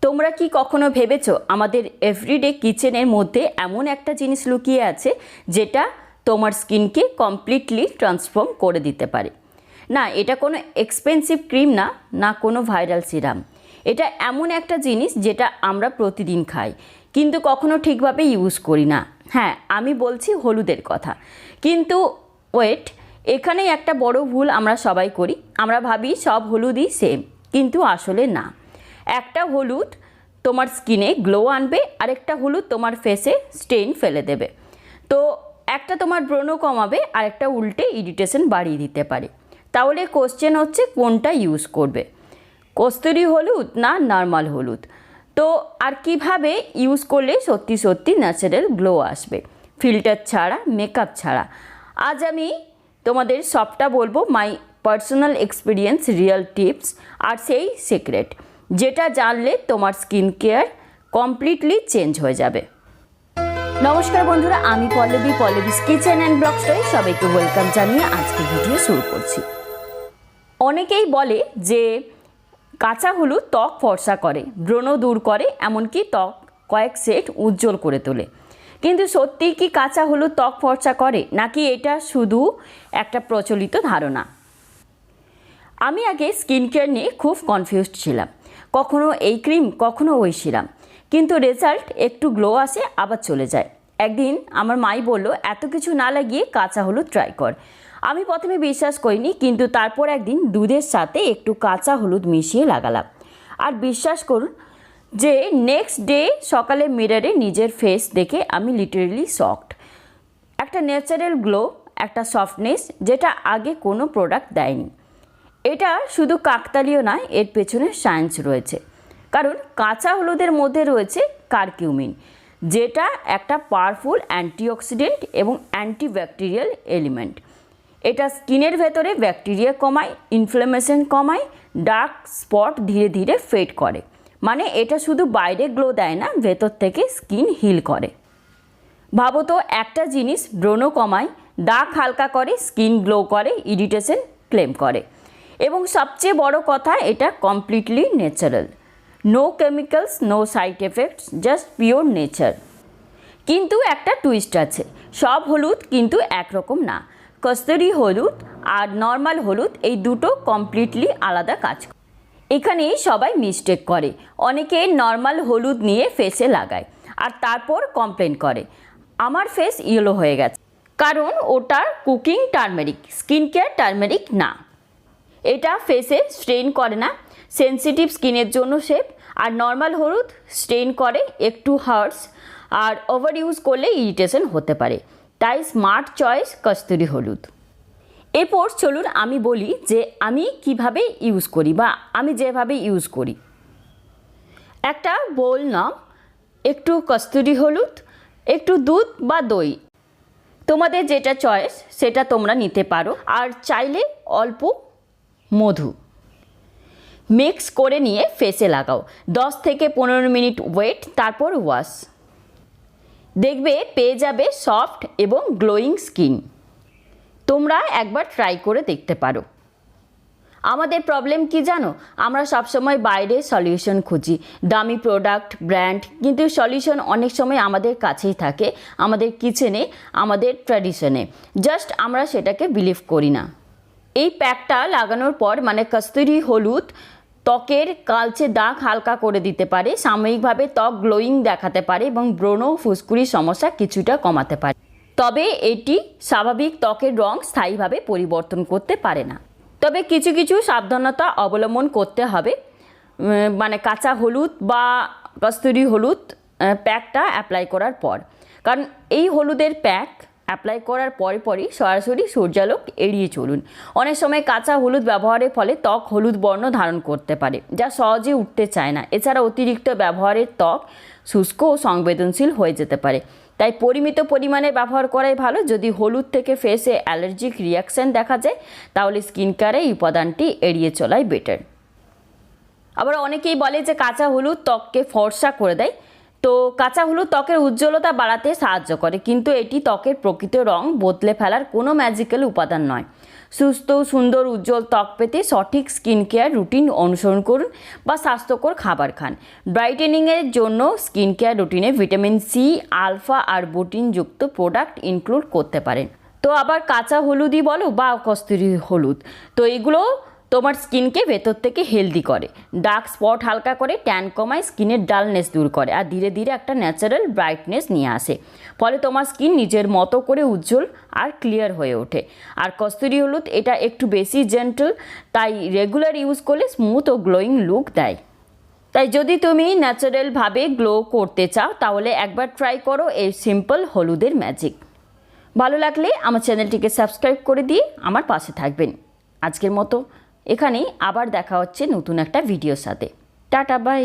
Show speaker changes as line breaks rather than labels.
তোমরা কি কখনো ভেবেছো আমাদের এভরিডে কিচেনের মধ্যে এমন একটা জিনিস লুকিয়ে আছে যেটা তোমার স্কিনকে কমপ্লিটলি ট্রান্সফর্ম করে দিতে পারে? না, এটা কোনো এক্সপেন্সিভ ক্রিম না, না কোনো ভাইরাল সিরাম। এটা এমন একটা জিনিস যেটা আমরা প্রতিদিন খাই কিন্তু কখনো ঠিকভাবে ইউজ করি না। হ্যাঁ, আমি বলছি হলুদের কথা। কিন্তু ওয়েট, এখানেই একটা বড় ভুল আমরা সবাই করি। আমরা ভাবি সব হলুদই সেম, কিন্তু আসলে না। একটা হলুদ তোমার স্কিনে গ্লো আনবে, আরেকটা হলুদ তোমার ফেসে স্টেইন ফেলে দেবে। তো একটা তোমার ব্রণ কমাবে, আরেকটা উল্টে ইরিটেশন বাড়িয়ে দিতে পারে। তাহলে কোশ্চেন হচ্ছে কোনটা ইউজ করবে, কস্তুরি হলুদ না নর্মাল হলুদ? তো আর কিভাবে ইউজ করলে সত্যি সত্যি ন্যাচারাল গ্লো আসবে, ফিল্টার ছাড়া, মেকআপ ছাড়া? আজ আমি তোমাদের সবটা বলবো, my personal experience, real tips আর সেই সিক্রেট যেটা জানলে তোমার স্কিন কেয়ার কমপ্লিটলি চেঞ্জ হয়ে যাবে। নমস্কার বন্ধুরা, আমি Pallavi's kitchen and blog story সবাইকে ওয়েলকাম জানিয়ে আজকে ভিডিও শুরু করছি। অনেকেই বলে যে কাঁচা হলুদ ত্বক ফর্সা করে, ব্রণ দূর করে, এমনকি ত্বক কয়েক সেট উজ্জ্বল করে তোলে। কিন্তু সত্যিই কি কাঁচা হলুদ ত্বক ফর্সা করে, নাকি এটা শুধু একটা প্রচলিত ধারণা? আমি আগে স্কিন কেয়ার নিয়ে খুব কনফিউজড ছিলাম, কখনো এই ক্রিম কখনো ওই সিরাম, কিন্তু রেজাল্ট একটু গ্লো আসে আবার চলে যায়। একদিন আমার মাই বলল, এত কিছু না লাগিয়ে কাঁচা হলুদ ট্রাই কর। আমি প্রথমে বিশ্বাস করিনি, কিন্তু তারপর একদিন দুধের সাথে একটু কাঁচা হলুদ মিশিয়ে লাগালাম, আর বিশ্বাস করুন যে নেক্সট ডে সকালে মিররে নিজের ফেস দেখে আমি লিটারেলি শকড। একটা ন্যাচারাল গ্লো, একটা সফটনেস যেটা আগে কোনো প্রোডাক্ট দেয়নি। এটা শুধু কাকতালীয় নয়, এর পেছনে সায়েন্স রয়েছে। কারণ কাঁচা হলুদের মধ্যে রয়েছে কারকিউমিন, যেটা একটা পাওয়ারফুল অ্যান্টিঅক্সিডেন্ট এবং অ্যান্টিব্যাকটেরিয়াল এলিমেন্ট। এটা স্কিনের ভেতরে ব্যাকটেরিয়া কমায়, ইনফ্লামেশন কমায়, ডার্ক স্পট ধীরে ধীরে ফেড করে। মানে এটা শুধু বাইরে গ্লো দেয় না, ভেতর থেকে স্কিন হিল করে। ভাবো তো, একটা জিনিস ব্রণ কমায়, দাগ হালকা করে, স্কিন গ্লো করে, ইরিটেশন ক্লেম করে, এবং সবচেয়ে বড় কথা, এটা completely natural. No chemicals, no side effects, just pure nature. কিন্তু একটা টুইস্ট আছে, সব হলুদ কিন্তু একরকম না। কস্তুরি হলুদ আর নর্মাল হলুদ এই দুটো কমপ্লিটলি আলাদা কাজ করে। এখানেই সবাই মিস্টেক করে। অনেকে নর্মাল হলুদ নিয়ে ফেসে লাগায় আর তারপর কমপ্লেন করে, আমার ফেস ইয়েলো হয়ে গেছে। কারণ ওটা cooking turmeric, skin care turmeric না। এটা ফেসে স্ট্রেন করে না, সেন্সিটিভ স্কিনের জন্য সেফ। আর নর্মাল হলুদ স্ট্রেন করে, একটু হার্টস, আর ওভার ইউজ করলে ইরিটেশন হতে পারে। তাই স্মার্ট চয়েস কস্তুরি হলুদ। এরপর চলুন আমি বলি যে আমি কিভাবে ইউজ করি, বা আমি যেভাবে ইউজ করি। একটা বোল নাও, একটু কস্তুরি হলুদ, একটু দুধ বা দই, তোমাদের যেটা চয়েস সেটা তোমরা নিতে পারো, আর চাইলে অল্প মধু মিক্স করে নিয়ে ফেসে লাগাও। 10 থেকে 15 মিনিট ওয়েট, তারপর ওয়াশ। দেখবে পেয়ে যাবে সফট এবং গ্লোয়িং স্কিন। তোমরা একবার ট্রাই করে দেখতে পারো। আমাদের প্রবলেম কি জানো, আমরা সবসময় বাইরে সলিউশন খুঁজি, দামি প্রোডাক্ট, ব্র্যান্ড, কিন্তু সলিউশন অনেক সময় আমাদের কাছেই থাকে, আমাদের কিচেনে, আমাদের ট্র্যাডিশনে। জাস্ট আমরা সেটাকে বিলিভ করি না। এই প্যাকটা লাগানোর পর, মানে কস্তুরি হলুদ, ত্বকের কালচে দাগ হালকা করে দিতে পারে, সাময়িকভাবে ত্বক গ্লোয়িং দেখাতে পারে এবং ব্রণ, ফুসকুড়ির সমস্যা কিছুটা কমাতে পারে। তবে এটি স্বাভাবিক ত্বকের রং স্থায়ীভাবে পরিবর্তন করতে পারে না। তবে কিছু কিছু সাবধানতা অবলম্বন করতে হবে। মানে কাঁচা হলুদ বা কস্তুরি হলুদ প্যাকটা অ্যাপ্লাই করার পর, কারণ এই হলুদের প্যাক অ্যাপ্লাই করার পরই সরাসরি সূর্যালোক এড়িয়ে চলুন। অনেক সময় কাঁচা হলুদ ব্যবহারের ফলে ত্বক হলুদ বর্ণ ধারণ করতে পারে, যা সহজে উঠতে চায় না। এছাড়া অতিরিক্ত ব্যবহারের ত্বক শুষ্ক ও সংবেদনশীল হয়ে যেতে পারে। তাই পরিমিত পরিমাণে ব্যবহার করাই ভালো। যদি হলুদ থেকে ফেসে অ্যালার্জিক রিয়াকশান দেখা যায়, তাহলে স্কিন কেয়ারে এই উপাদানটি এড়িয়ে চলাই বেটার। আবার অনেকেই বলে যে কাঁচা হলুদ ত্বককে ফর্সা করে দেয়। তো কাঁচা হলুদ ত্বকের উজ্জ্বলতা বাড়াতে সাহায্য করে, কিন্তু এটি ত্বকের প্রকৃত রং বদলে ফেলার কোনো ম্যাজিক্যাল উপাদান নয়। সুস্থ সুন্দর উজ্জ্বল ত্বক পেতে সঠিক স্কিন কেয়ার রুটিন অনুসরণ করুন বা স্বাস্থ্যকর খাবার খান। ব্রাইটেনিংয়ের জন্য স্কিন কেয়ার রুটিনে ভিটামিন সি, আলফা আর বোটিনযুক্ত প্রোডাক্ট ইনক্লুড করতে পারেন। তো আবার কাঁচা হলুদই বলো বা কস্তুরি হলুদ, তো এগুলো তোমার স্কিনকে ভেতর থেকে হেলদি করে, ডার্ক স্পট হালকা করে, ট্যান কমায়, স্কিনের ডালনেস দূর করে আর ধীরে ধীরে একটা ন্যাচারাল ব্রাইটনেস নিয়ে আসে। ফলে তোমার স্কিন নিজের মতো করে উজ্জ্বল আর ক্লিয়ার হয়ে ওঠে। আর কস্তুরি হলুদ এটা একটু বেশি জেন্টল, তাই রেগুলার ইউজ করলে স্মুথ ও গ্লোয়িং লুক দেয়। তাই যদি তুমি ন্যাচারালভাবে গ্লো করতে চাও তাহলে একবার ট্রাই করো এই সিম্পল হলুদের ম্যাজিক। ভালো লাগলে আমার চ্যানেলটিকে সাবস্ক্রাইব করে দিয়ে আমার পাশে থাকবেন। আজকের মতো এখানেই, আবার দেখা হচ্ছে নতুন একটা ভিডিওর সাথে। Tata, by.